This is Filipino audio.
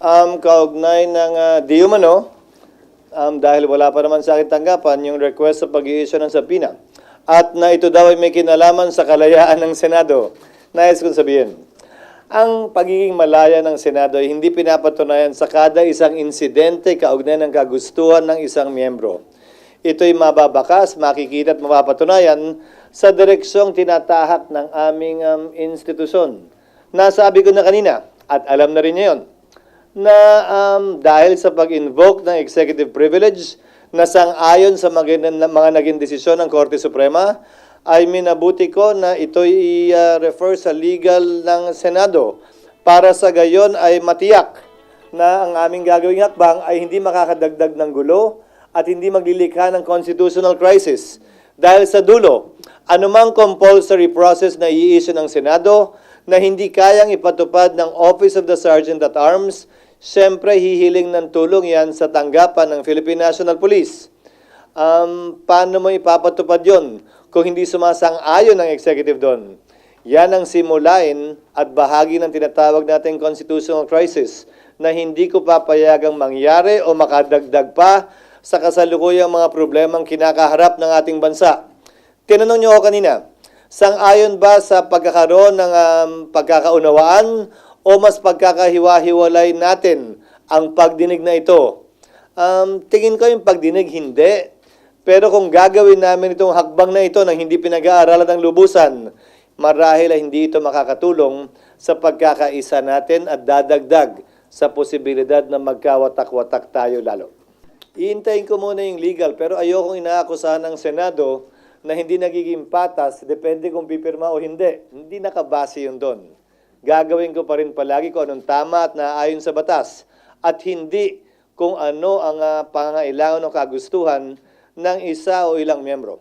Kaugnay ng di umano, dahil wala pa naman sa akin tanggapan yung request sa pag-i-issue ng subpoena. At na ito daw ay may kinalaman sa kalayaan ng Senado. Nais kong sabihin, ang pagiging malaya ng Senado ay hindi pinapatunayan sa kada isang insidente kaugnay ng kagustuhan ng isang miyembro. Ito'y mababakas, makikita at mapapatunayan sa direksyong tinatahak ng aming institusyon. Nasabi ko na kanina, at alam na rin niya yun, na dahil sa pag-invoke ng executive privilege na sang-ayon sa mga naging desisyon ng Korte Suprema, ay minabuti ko na ito'y i-refer sa legal ng Senado para sa gayon ay matiyak na ang aming gagawing hakbang ay hindi makakadagdag ng gulo at hindi maglilikha ng constitutional crisis. Dahil sa dulo, anumang compulsory process na i-issue ng Senado na hindi kayang ipatupad ng Office of the Sergeant at Arms, siyempre hihiling ng tulong yan sa tanggapan ng Philippine National Police. Paano mo ipapatupad yon kung hindi sumasang-ayon ng executive doon? Yan ang simulain at bahagi ng tinatawag nating constitutional crisis na hindi ko papayagang mangyari o makadagdag pa sa kasalukuyang mga problemang kinakaharap ng ating bansa. Tinanong niyo ako kanina, sang-ayon ba sa pagkakaroon ng pagkakaunawaan o mas pagkakahiwa-hiwalay natin ang pagdinig na ito? Tingin ko yung pagdinig hindi. Pero kung gagawin namin itong hakbang na ito nang hindi pinag-aaralan ng lubusan, marahil ay hindi ito makakatulong sa pagkakaisa natin at dadagdag sa posibilidad na magkawatak-watak tayo lalo. Iintayin ko muna yung legal pero ayokong inaakusahan ng Senado na hindi nagiging patas, depende kung pipirma o hindi. Hindi nakabase yun doon. Gagawin ko pa rin palagi kung anong tama at naayon sa batas at hindi kung ano ang pangangailangan o kagustuhan ng isa o ilang miyembro.